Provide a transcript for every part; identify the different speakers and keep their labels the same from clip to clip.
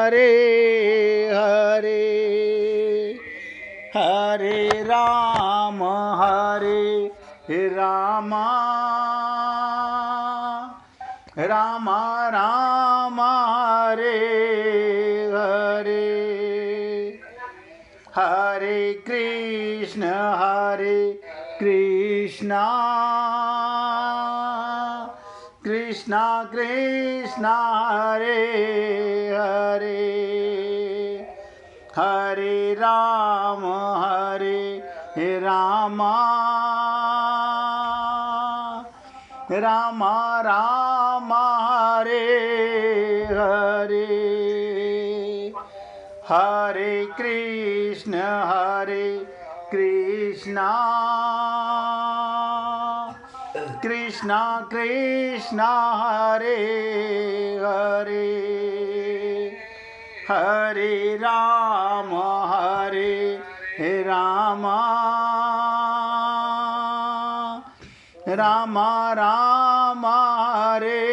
Speaker 1: हरे हरे राम राम राम हरे हरे हरे कृष्ण कृष्ण कृष्ण हरे हरे हरे राम राम राम हरे हरे हरे कृष्ण कृष्ण कृष्ण हरे हरे हरे राम राम राम हरे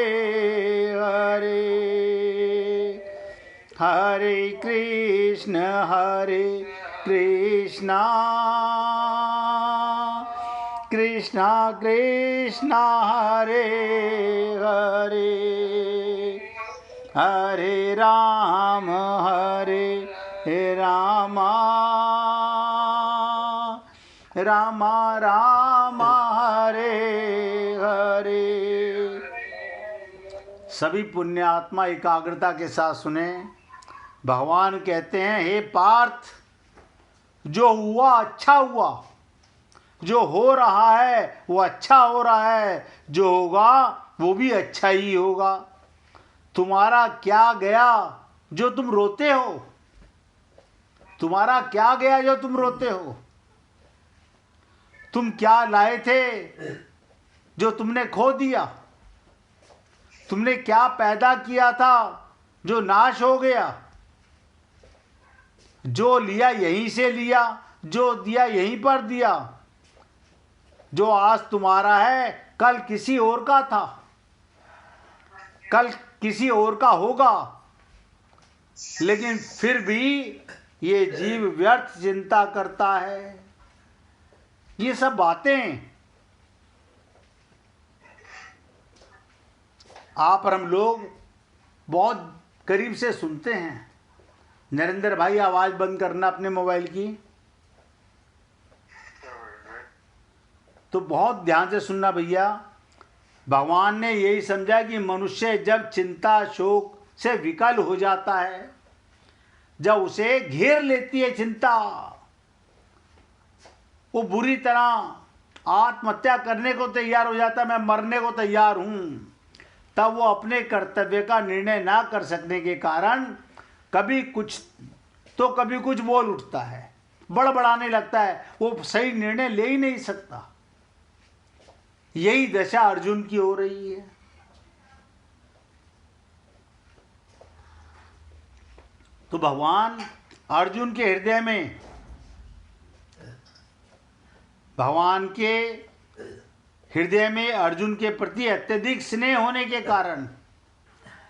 Speaker 1: हरे हरे कृष्ण कृष्ण कृष्ण हरे हरे हरे राम राम राम हरे हरे। सभी पुण्यात्मा एकाग्रता के साथ सुने। भगवान कहते हैं, हे पार्थ, जो हुआ अच्छा हुआ, जो हो रहा है वो अच्छा हो रहा है, जो होगा वो भी अच्छा ही होगा। तुम्हारा क्या गया जो तुम रोते हो? तुम्हारा क्या गया जो तुम रोते हो? तुम क्या लाए थे जो तुमने खो दिया? तुमने क्या पैदा किया था जो नाश हो गया? जो लिया यहीं से लिया, जो दिया यहीं पर दिया। जो आज तुम्हारा है कल किसी और का था, कल किसी और का होगा। लेकिन फिर भी ये जीव व्यर्थ चिंता करता है। ये सब बातें आप और हम लोग बहुत करीब से सुनते हैं। नरेंद्र भाई, आवाज बंद करना अपने मोबाइल की। तो बहुत ध्यान से सुनना भैया। भगवान ने यही समझा कि मनुष्य जब चिंता शोक से विकल हो जाता है, जब उसे घेर लेती है चिंता, वो बुरी तरह आत्महत्या करने को तैयार हो जाता है, मैं मरने को तैयार हूं, तब वो अपने कर्तव्य का निर्णय ना कर सकने के कारण कभी कुछ तो कभी कुछ बोल उठता है, बड़बड़ाने लगता है, वो सही निर्णय ले ही नहीं सकता। यही दशा अर्जुन की हो रही है। तो भगवान अर्जुन के हृदय में, भगवान के हृदय में अर्जुन के प्रति अत्यधिक स्नेह होने के कारण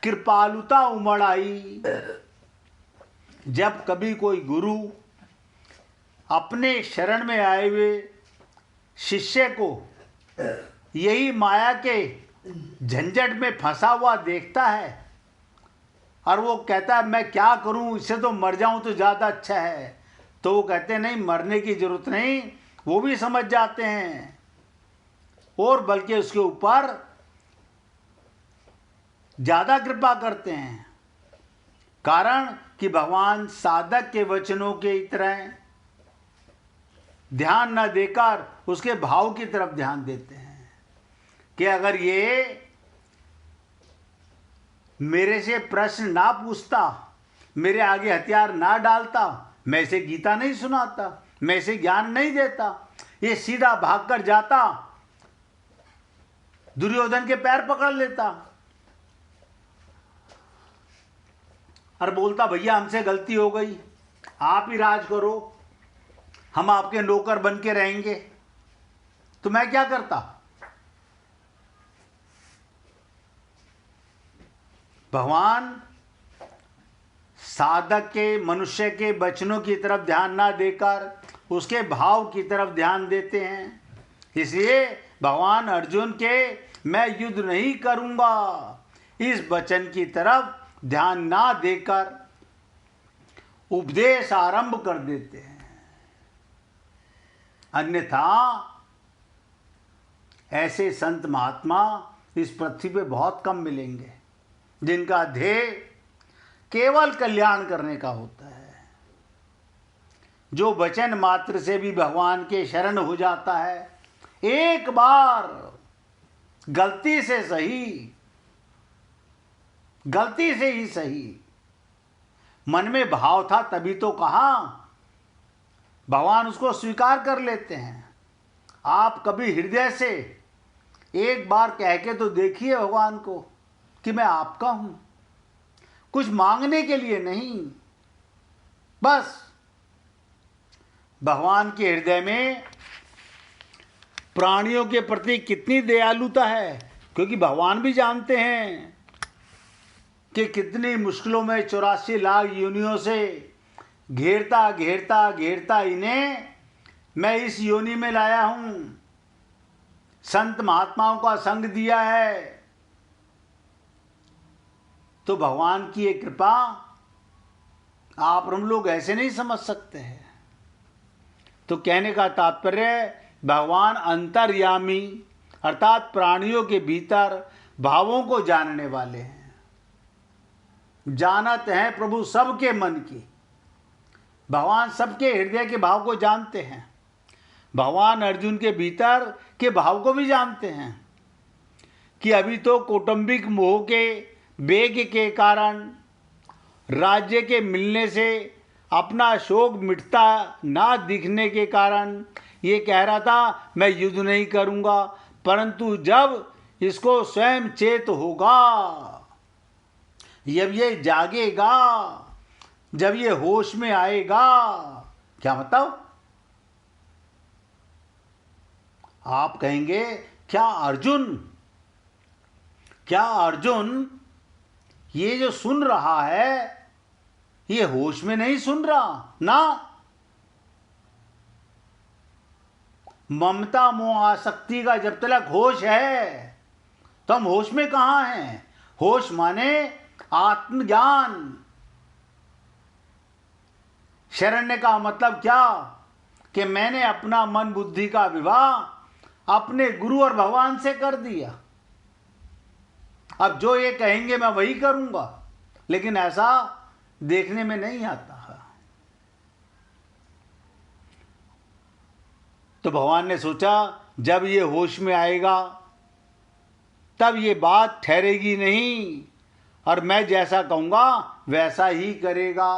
Speaker 1: कृपालुता उमड़ आई। जब कभी कोई गुरु अपने शरण में आए हुए शिष्य को यही माया के झंझट में फंसा हुआ देखता है और वो कहता है मैं क्या करूं, इससे तो मर जाऊं तो ज़्यादा अच्छा है, तो वो कहते हैं नहीं, मरने की जरूरत नहीं। वो भी समझ जाते हैं और बल्कि उसके ऊपर ज़्यादा कृपा करते हैं। कारण कि भगवान साधक के वचनों के तरह ध्यान न देकर उसके भाव की तरफ ध्यान देते हैं कि अगर ये मेरे से प्रश्न ना पूछता, मेरे आगे हथियार ना डालता, मैं इसे गीता नहीं सुनाता, मैं इसे ज्ञान नहीं देता, ये सीधा भागकर जाता, दुर्योधन के पैर पकड़ लेता और बोलता भैया हमसे गलती हो गई, आप ही राज करो, हम आपके नौकर बन के रहेंगे। तो मैं क्या करता? भगवान साधक के मनुष्य के वचनों की तरफ ध्यान ना देकर उसके भाव की तरफ ध्यान देते हैं। इसलिए भगवान अर्जुन के मैं युद्ध नहीं करूंगा इस वचन की तरफ ध्यान ना देकर उपदेश आरंभ कर देते हैं। अन्यथा ऐसे संत महात्मा इस पृथ्वी पे बहुत कम मिलेंगे जिनका ध्येय केवल कल्याण करने का होता है। जो वचन मात्र से भी भगवान के शरण हो जाता है, एक बार गलती से ही सही मन में भाव था तभी तो कहा, भगवान उसको स्वीकार कर लेते हैं। आप कभी हृदय से एक बार कह के तो देखिए भगवान को कि मैं आपका हूं, कुछ मांगने के लिए नहीं, बस भगवान के हृदय में प्राणियों के प्रति कितनी दयालुता है, क्योंकि भगवान भी जानते हैं कि कितनी मुश्किलों में 84 लाख योनियों से घेरता घेरता घेरता इन्हें मैं इस योनि में लाया हूं, संत महात्माओं का संग दिया है। तो भगवान की ये कृपा आप हम लोग ऐसे नहीं समझ सकते हैं। तो कहने का तात्पर्य, भगवान अंतर्यामी अर्थात प्राणियों के भीतर भावों को जानने वाले हैं। जानत हैं प्रभु सबके मन की। भगवान सबके हृदय के भाव को जानते हैं। भगवान अर्जुन के भीतर के भाव को भी जानते हैं कि अभी तो कौटुंबिक मोह के वेग के कारण, राज्य के मिलने से अपना शोक मिटता ना दिखने के कारण ये कह रहा था मैं युद्ध नहीं करूंगा, परंतु जब इसको स्वयं चेत होगा, जब ये जागेगा, जब ये होश में आएगा, क्या मतलब? आप कहेंगे क्या अर्जुन ये जो सुन रहा है ये होश में नहीं सुन रहा ना। ममता मोह आसक्ति का जब तक होश है तो हम होश में कहां हैं? होश माने आत्मज्ञान। शरण्य का मतलब क्या? कि मैंने अपना मन बुद्धि का विवाह अपने गुरु और भगवान से कर दिया। अब जो ये कहेंगे मैं वही करूंगा, लेकिन ऐसा देखने में नहीं आता है। तो भगवान ने सोचा जब ये होश में आएगा तब ये बात ठहरेगी नहीं, और मैं जैसा कहूंगा वैसा ही करेगा।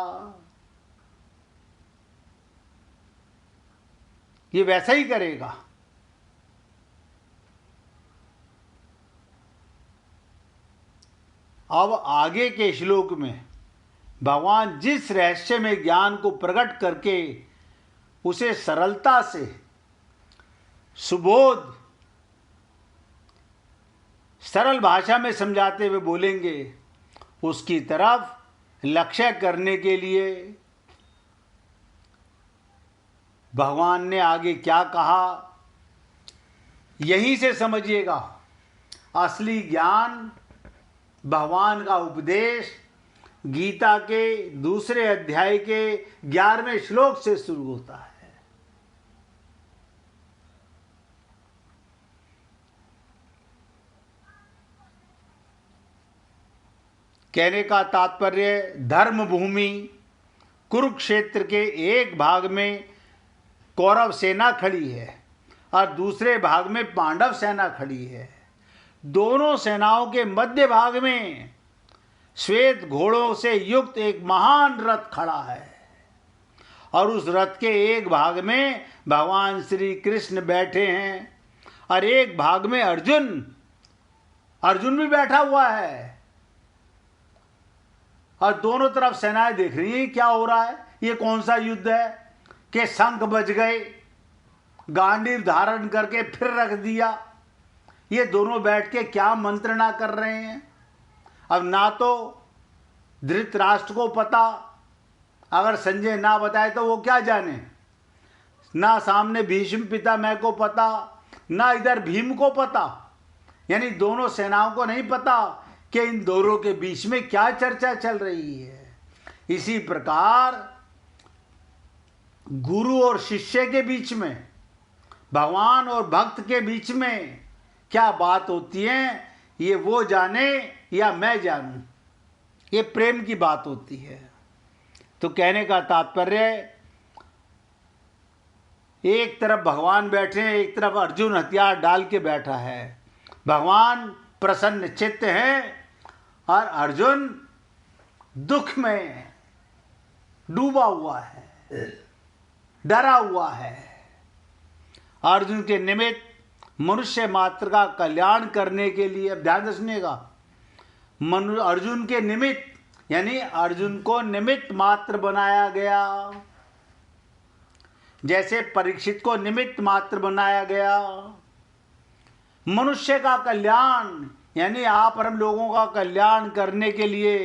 Speaker 1: ये वैसा ही करेगा। अब आगे के श्लोक में भगवान जिस रहस्य में ज्ञान को प्रकट करके उसे सरलता से सुबोध सरल भाषा में समझाते हुए बोलेंगे, उसकी तरफ लक्ष्य करने के लिए भगवान ने आगे क्या कहा यहीं से समझिएगा। असली ज्ञान भगवान का उपदेश गीता के दूसरे अध्याय के 11वें श्लोक से शुरू होता है। कहने का तात्पर्य, धर्म भूमि कुरुक्षेत्र के एक भाग में कौरव सेना खड़ी है और दूसरे भाग में पांडव सेना खड़ी है। दोनों सेनाओं के मध्य भाग में श्वेत घोड़ों से युक्त एक महान रथ खड़ा है और उस रथ के एक भाग में भगवान श्री कृष्ण बैठे हैं और एक भाग में अर्जुन भी बैठा हुआ है। और दोनों तरफ सेनाएं देख रही हैं क्या हो रहा है, ये कौन सा युद्ध है कि शंख बज गए, गांडीव धारण करके फिर रख दिया। ये दोनों बैठ के क्या मंत्रणा कर रहे हैं। अब ना तो धृतराष्ट्र को पता अगर संजय ना बताए तो वो क्या जाने। ना सामने भीष्म पितामह को पता, ना इधर भीम को पता, यानी दोनों सेनाओं को नहीं पता कि इन दोनों के बीच में क्या चर्चा चल रही है। इसी प्रकार गुरु और शिष्य के बीच में, भगवान और भक्त के बीच में क्या बात होती है, ये वो जाने या मैं जानूं। ये प्रेम की बात होती है। तो कहने का तात्पर्य, एक तरफ भगवान बैठे हैं, एक तरफ अर्जुन हथियार डाल के बैठा है। भगवान प्रसन्न चित्त हैं और अर्जुन दुख में डूबा हुआ है, डरा हुआ है। अर्जुन के निमित्त मनुष्य मात्र का कल्याण करने के लिए, अब ध्यान से सुनिएगा, अर्जुन के निमित्त यानी अर्जुन को निमित्त मात्र बनाया गया, जैसे परीक्षित को निमित्त मात्र बनाया गया। मनुष्य का कल्याण यानी आप हम लोगों का कल्याण करने के लिए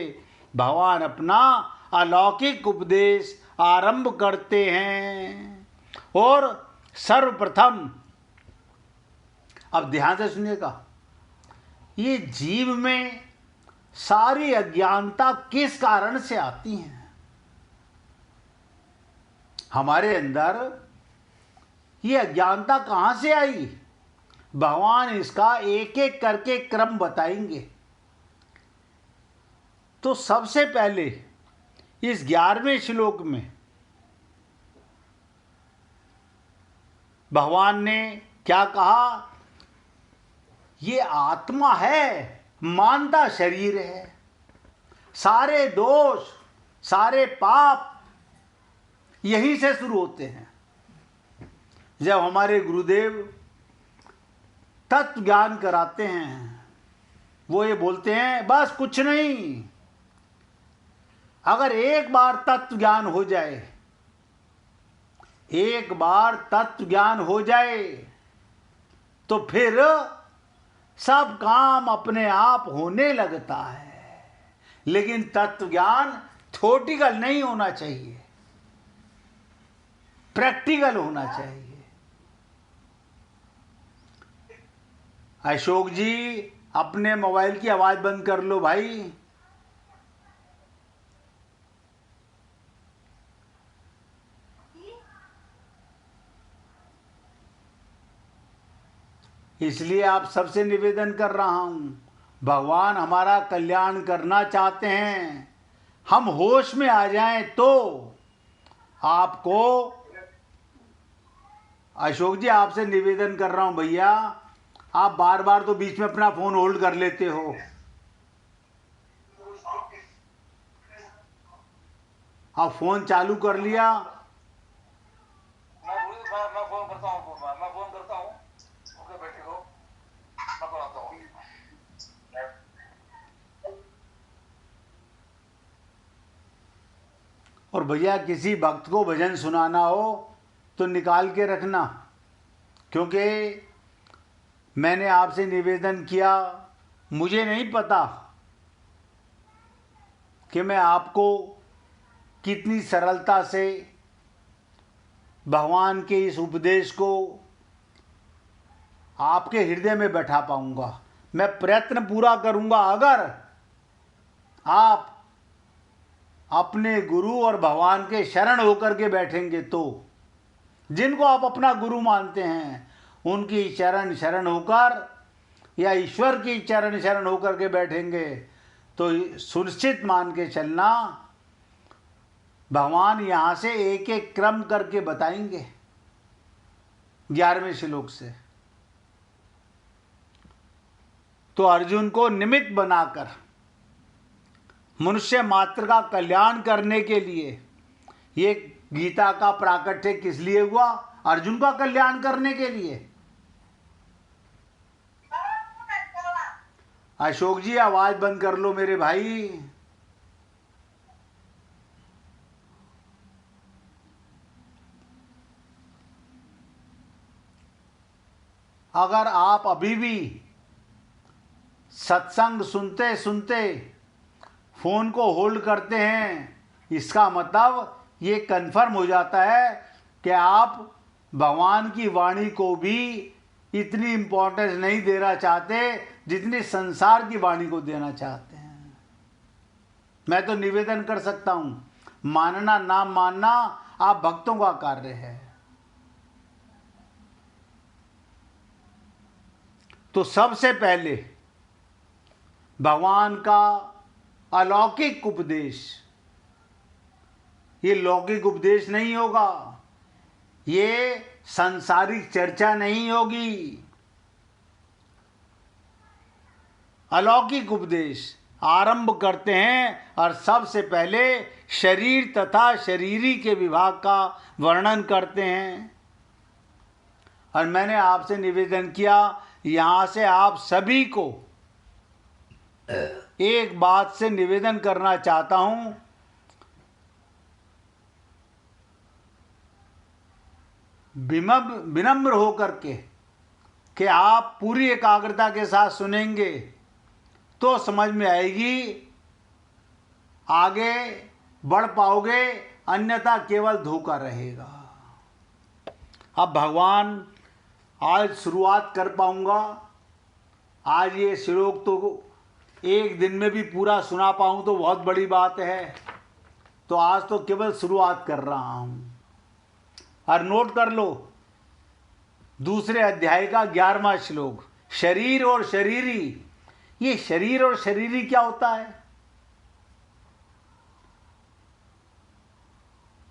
Speaker 1: भगवान अपना अलौकिक उपदेश आरंभ करते हैं। और सर्वप्रथम, अब ध्यान से सुनिएगा, ये जीव में सारी अज्ञानता किस कारण से आती है? हमारे अंदर ये अज्ञानता कहां से आई? भगवान इसका एक एक करके क्रम बताएंगे। तो सबसे पहले इस 11वें श्लोक में भगवान ने क्या कहा? ये आत्मा है, मानता शरीर है। सारे दोष, सारे पाप यहीं से शुरू होते हैं। जब हमारे गुरुदेव तत्व ज्ञान कराते हैं, वो ये बोलते हैं बस कुछ नहीं, अगर एक बार तत्व ज्ञान हो जाए, एक बार तत्व ज्ञान हो जाए तो फिर सब काम अपने आप होने लगता है। लेकिन तत्व ज्ञान थ्योरेटिकल नहीं होना चाहिए, प्रैक्टिकल होना चाहिए। अशोक जी, अपने मोबाइल की आवाज बंद कर लो भाई। इसलिए आप सबसे निवेदन कर रहा हूं, भगवान हमारा कल्याण करना चाहते हैं। हम होश में आ जाएं तो आपको, अशोक जी आपसे निवेदन कर रहा हूं भैया, आप बार बार तो बीच में अपना फोन होल्ड कर लेते हो। आप फोन चालू कर लिया।
Speaker 2: मैं फोन करता हूँ, मैं फोन करता हूँ। ओके बैठे हो, मैं बनाता हूँ।
Speaker 1: और भैया किसी भक्त को भजन सुनाना हो तो निकाल के रखना, क्योंकि मैंने आपसे निवेदन किया, मुझे नहीं पता कि मैं आपको कितनी सरलता से भगवान के इस उपदेश को आपके हृदय में बैठा पाऊंगा। मैं प्रयत्न पूरा करूंगा। अगर आप अपने गुरु और भगवान के शरण होकर के बैठेंगे तो, जिनको आप अपना गुरु मानते हैं उनकी शरण होकर या ईश्वर की शरण होकर के बैठेंगे तो सुनिश्चित मान के चलना, भगवान यहां से एक एक क्रम करके बताएंगे 11वें श्लोक से। तो अर्जुन को निमित्त बनाकर मनुष्य मात्र का कल्याण करने के लिए, ये गीता का प्राकट्य किस लिए हुआ? अर्जुन का कल्याण करने के लिए। अशोक जी आवाज बंद कर लो मेरे भाई। अगर आप अभी भी सत्संग सुनते सुनते फोन को होल्ड करते हैं इसका मतलब ये कन्फर्म हो जाता है कि आप भगवान की वाणी को भी इतनी इम्पोर्टेंस नहीं देना चाहते जितनी संसार की वाणी को देना चाहते हैं। मैं तो निवेदन कर सकता हूं, मानना ना मानना आप भक्तों का कार्य है। तो सबसे पहले भगवान का अलौकिक उपदेश, ये लौकिक उपदेश नहीं होगा, ये सांसारिक चर्चा नहीं होगी, अलौकिक उपदेश आरंभ करते हैं और सबसे पहले शरीर तथा शरीरी के विभाग का वर्णन करते हैं। और मैंने आपसे निवेदन किया, यहां से आप सभी को एक बात से निवेदन करना चाहता हूं, विनम्र होकर के कि आप पूरी एकाग्रता के साथ सुनेंगे तो समझ में आएगी, आगे बढ़ पाओगे, अन्यथा केवल धोखा रहेगा। अब भगवान आज शुरुआत कर पाऊंगा, आज ये श्लोक तो एक दिन में भी पूरा सुना पाऊं तो बहुत बड़ी बात है, तो आज तो केवल शुरुआत कर रहा हूं। और नोट कर लो, दूसरे अध्याय का 11वां श्लोक, शरीर और शरीरी। ये शरीर और शरीरी क्या होता है?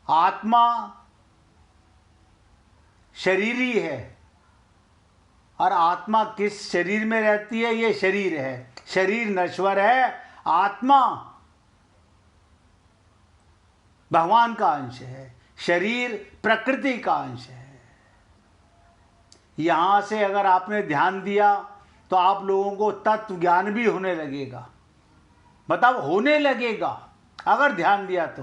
Speaker 1: आत्मा शरीरी है और आत्मा किस शरीर में रहती है? ये शरीर है। शरीर नश्वर है, आत्मा भगवान का अंश है, शरीर प्रकृति का अंश है। यहां से अगर आपने ध्यान दिया तो आप लोगों को तत्व ज्ञान भी होने लगेगा। मतलब होने लगेगा, अगर ध्यान दिया तो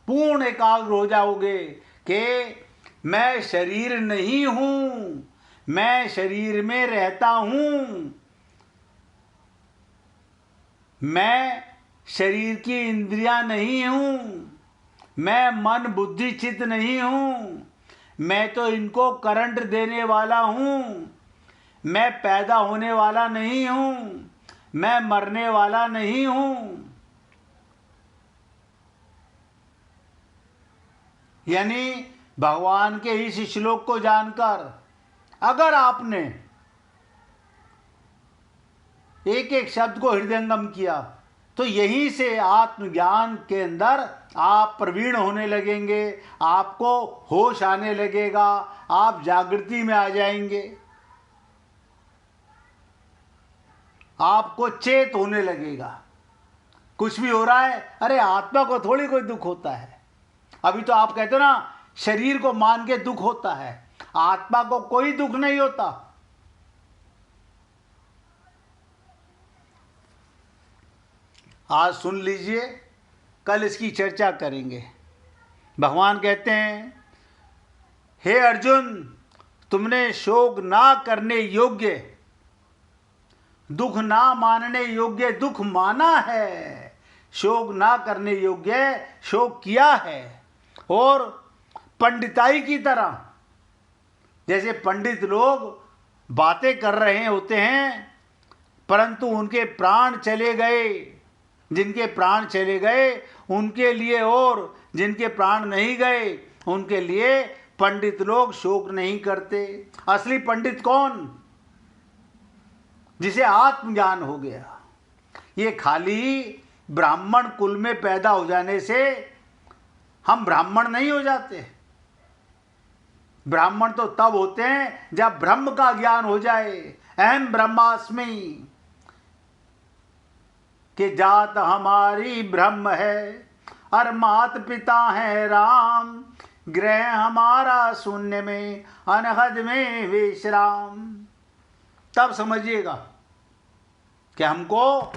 Speaker 1: पूर्ण एकाग्र हो जाओगे कि मैं शरीर नहीं हूं, मैं शरीर में रहता हूं, मैं शरीर की इंद्रियां नहीं हूं, मैं मन बुद्धि चित्त नहीं हूं, मैं तो इनको करंट देने वाला हूं, मैं पैदा होने वाला नहीं हूं, मैं मरने वाला नहीं हूं। यानी भगवान के इस श्लोक को जानकर अगर आपने एक एक शब्द को हृदयंगम किया तो यहीं से आत्मज्ञान के अंदर आप प्रवीण होने लगेंगे, आपको होश आने लगेगा, आप जागृति में आ जाएंगे, आपको चेत होने लगेगा। कुछ भी हो रहा है, अरे आत्मा को थोड़ी कोई दुख होता है। अभी तो आप कहते हो ना, शरीर को मान के दुख होता है, आत्मा को कोई दुख नहीं होता। आज सुन लीजिए, कल इसकी चर्चा करेंगे। भगवान कहते हैं, हे अर्जुन, तुमने शोक ना करने योग्य, दुख ना मानने योग्य दुख माना है, शोक ना करने योग्य शोक किया है। और पंडिताई की तरह, जैसे पंडित लोग बातें कर रहे होते हैं परंतु उनके प्राण चले गए, जिनके प्राण चले गए उनके लिए, और जिनके प्राण नहीं गए उनके लिए पंडित लोग शोक नहीं करते। असली पंडित कौन? जिसे आत्मज्ञान हो गया। ये खाली ब्राह्मण कुल में पैदा हो जाने से हम ब्राह्मण नहीं हो जाते। ब्राह्मण तो तब होते हैं जब ब्रह्म का ज्ञान हो जाए, अहम ब्रह्मास्मि, कि जात हमारी ब्रह्म है और मात पिता है राम, ग्रह हमारा शून्य में अनहद में विश्राम। तब समझिएगा कि हमको,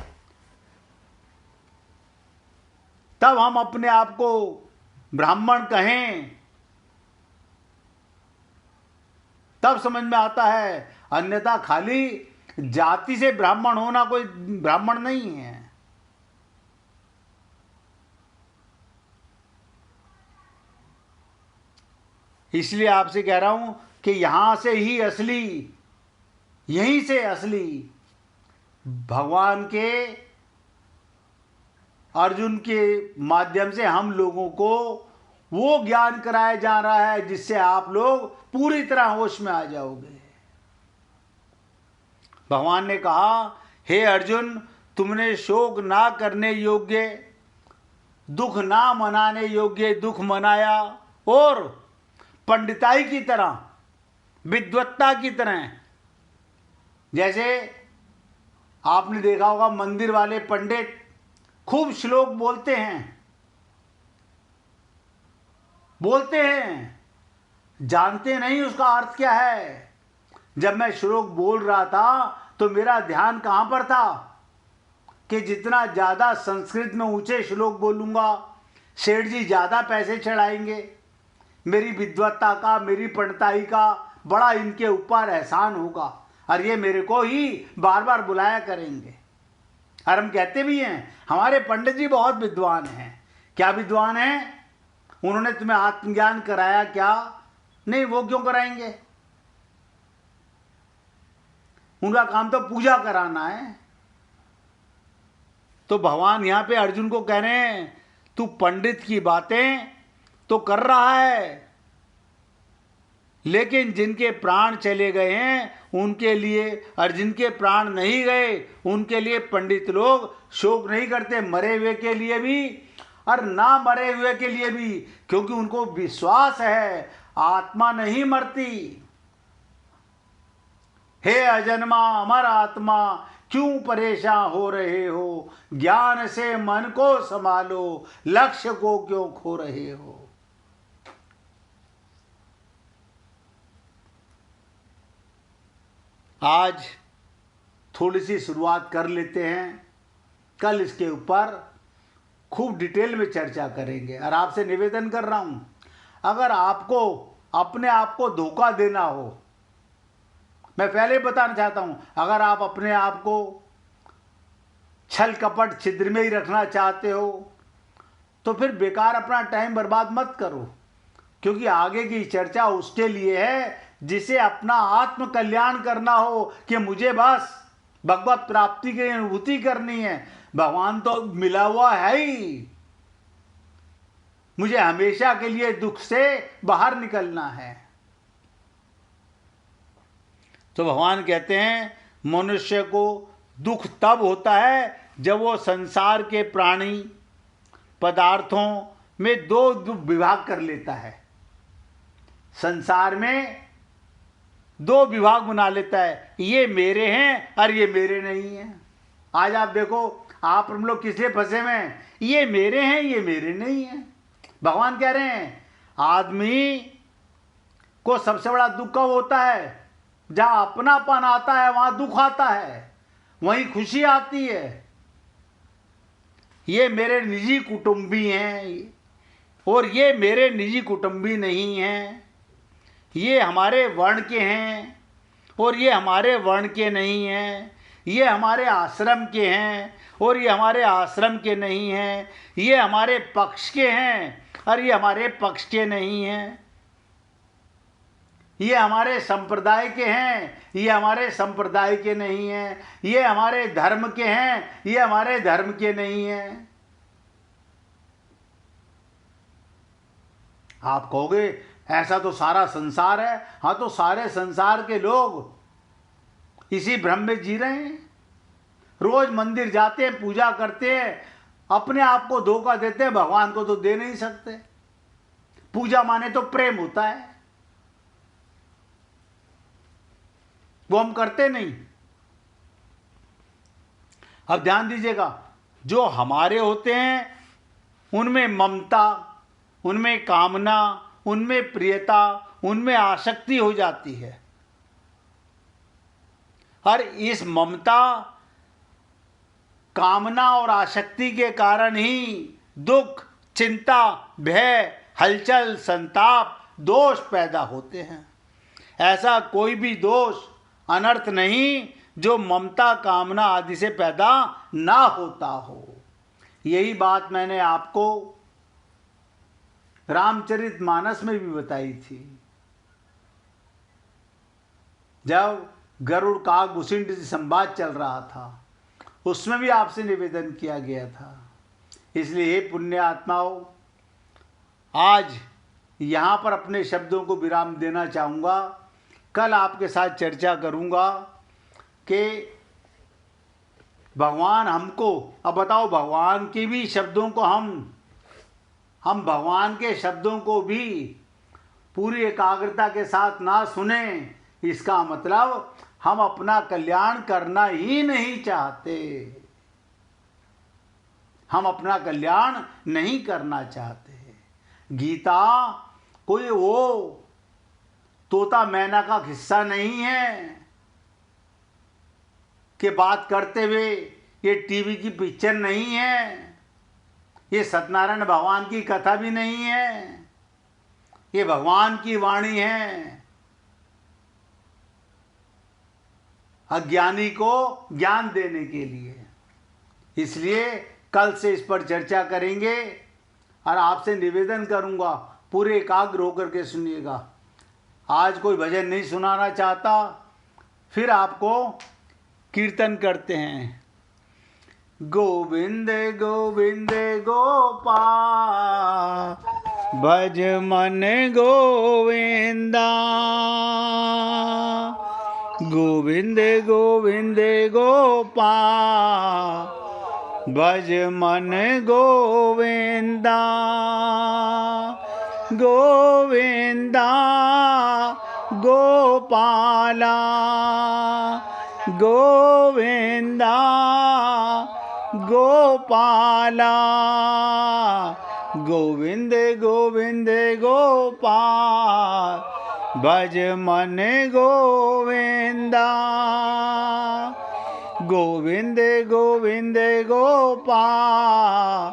Speaker 1: तब हम अपने आप को ब्राह्मण कहें, तब समझ में आता है। अन्यथा खाली जाति से ब्राह्मण होना कोई ब्राह्मण नहीं है। इसलिए आपसे कह रहा हूं कि यहां से ही असली, यहीं से असली भगवान के अर्जुन के माध्यम से हम लोगों को वो ज्ञान कराया जा रहा है जिससे आप लोग पूरी तरह होश में आ जाओगे। भगवान ने कहा, हे अर्जुन, तुमने शोक ना करने योग्य, दुख ना मनाने योग्य दुख मनाया और पंडिताई की तरह, विद्वत्ता की तरह, जैसे आपने देखा होगा मंदिर वाले पंडित खूब श्लोक बोलते हैं, जानते नहीं उसका अर्थ क्या है। जब मैं श्लोक बोल रहा था तो मेरा ध्यान कहां पर था कि जितना ज्यादा संस्कृत में ऊंचे श्लोक बोलूंगा सेठ जी ज्यादा पैसे चढ़ाएंगे, मेरी विद्वत्ता का, मेरी पंडिताई का बड़ा इनके ऊपर एहसान होगा और ये मेरे को ही बार बार बुलाया करेंगे। और हम कहते भी हैं हमारे पंडित जी बहुत विद्वान हैं। क्या विद्वान हैं? उन्होंने तुम्हें आत्मज्ञान कराया क्या? नहीं, वो क्यों कराएंगे? उनका काम तो पूजा कराना है। तो भगवान यहां पे अर्जुन को कह रहे हैं, तू पंडित की बातें तो कर रहा है, लेकिन जिनके प्राण चले गए हैं उनके लिए, और जिनके प्राण नहीं गए उनके लिए पंडित लोग शोक नहीं करते, मरे हुए के लिए भी और ना मरे हुए के लिए भी, क्योंकि उनको विश्वास है आत्मा नहीं मरती। हे अजन्मा अमर आत्मा, क्यों परेशान हो रहे हो? ज्ञान से मन को संभालो, लक्ष्य को क्यों खो रहे हो? आज थोड़ी सी शुरुआत कर लेते हैं, कल इसके ऊपर खूब डिटेल में चर्चा करेंगे। और आपसे निवेदन कर रहा हूं, अगर आपको अपने आप को धोखा देना हो, मैं पहले बताना चाहता हूं, अगर आप अपने आप को छल कपट छिद्र में ही रखना चाहते हो तो फिर बेकार अपना टाइम बर्बाद मत करो, क्योंकि आगे की चर्चा उसके लिए है जिसे अपना आत्म कल्याण करना हो कि मुझे बस भगवत प्राप्ति की अनुभूति करनी है। भगवान तो मिला हुआ है ही, मुझे हमेशा के लिए दुख से बाहर निकलना है। तो भगवान कहते हैं मनुष्य को दुख तब होता है जब वो संसार के प्राणी पदार्थों में दो विभाग कर लेता है। संसार में दो विभाग बना लेता है, ये मेरे हैं और ये मेरे नहीं हैं। आज आप देखो, आप हम लोग किस लिए फंसे हुए हैं? ये मेरे हैं, ये मेरे नहीं हैं। भगवान कह रहे हैं आदमी को सबसे बड़ा दुख कब होता है? जहां अपनापन आता है वहां दुख आता है, वहीं खुशी आती है। ये मेरे निजी कुटुंबी हैं और ये मेरे निजी कुटुंबी नहीं हैं, ये हमारे वर्ण के हैं और ये हमारे वर्ण के नहीं हैं, ये हमारे आश्रम के हैं और ये हमारे आश्रम के नहीं हैं, ये हमारे पक्ष के हैं और ये हमारे पक्ष के नहीं हैं, ये हमारे संप्रदाय के हैं, ये हमारे संप्रदाय के नहीं हैं, ये हमारे धर्म के हैं, ये हमारे धर्म के नहीं हैं। आप कहोगे ऐसा तो सारा संसार है। हाँ, तो सारे संसार के लोग इसी भ्रम में जी रहे हैं, रोज मंदिर जाते हैं, पूजा करते हैं, अपने आप को धोखा देते हैं, भगवान को तो दे नहीं सकते। पूजा माने तो प्रेम होता है, वो हम करते नहीं। अब ध्यान दीजिएगा, जो हमारे होते हैं उनमें ममता, उनमें कामना, उनमें प्रियता, उनमें आसक्ति हो जाती है। और इस ममता, कामना और आसक्ति के कारण ही दुख, चिंता, भय, हलचल, संताप, दोष पैदा होते हैं। ऐसा कोई भी दोष, अनर्थ नहीं जो ममता, कामना आदि से पैदा ना होता हो। यही बात मैंने आपको रामचरितमानस में भी बताई थी। जब गरुड़ काग भूसिंड संवाद चल रहा था उसमें भी आपसे निवेदन किया गया था। इसलिए हे पुण्य आत्माओं, आज यहाँ पर अपने शब्दों को विराम देना चाहूँगा। कल आपके साथ चर्चा करूँगा कि भगवान हमको, अब बताओ, भगवान के भी शब्दों को हम भगवान के शब्दों को भी पूरी एकाग्रता के साथ ना सुने, इसका मतलब हम अपना कल्याण करना ही नहीं चाहते। हम अपना कल्याण नहीं करना चाहते। गीता कोई वो तोता मैना का किस्सा नहीं है कि बात करते हुए, ये टीवी की पिक्चर नहीं है, ये सत्यनारायण भगवान की कथा भी नहीं है, ये भगवान की वाणी है अज्ञानी को ज्ञान देने के लिए। इसलिए कल से इस पर चर्चा करेंगे और आपसे निवेदन करूंगा पूरे एकाग्र होकर के सुनिएगा। आज कोई भजन नहीं सुनाना चाहता, फिर आपको कीर्तन करते हैं। गोविंद गोविंद गोपाल भज मन गोविंदा, गोविंद गोविंद गोपाल भज मन गोविंदा, गोविंदा गोपाला, गोविंदा गोपाला, गोविंद गोविंद गोपाल भज मन गोविंदा, गोविंद गोविंद गोपाल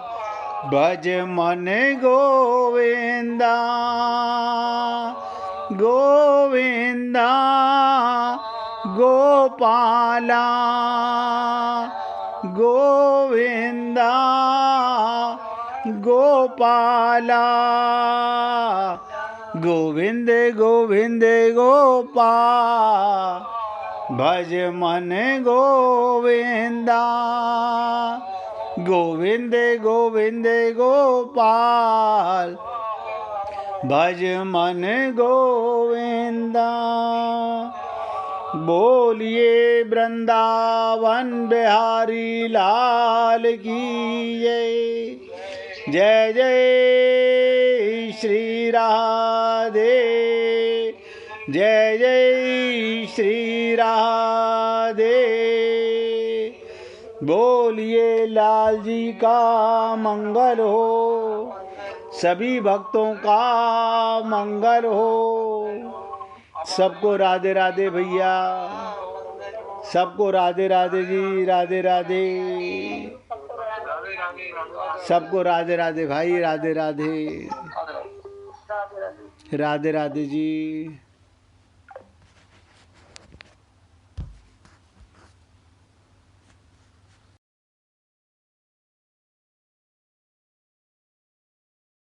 Speaker 1: भज मन गोविंदा, गोविंदा गोपाला, गोविंदा गोपाला, गोविंद गोविंद गोपाल भज मन गोविंदा, गोविंद गोविंद गोपाल भज मन गोविंदा। बोलिए वृंदावन बिहारी लाल की जय। जय जय श्री राधे, जय जय श्री राधे। बोलिए लाल जी का मंगल हो, सभी भक्तों का मंगल हो। सबको राधे राधे भैया, सबको राधे राधे जी, राधे राधे। सबको राधे राधे भाई, राधे राधे, राधे राधे जी।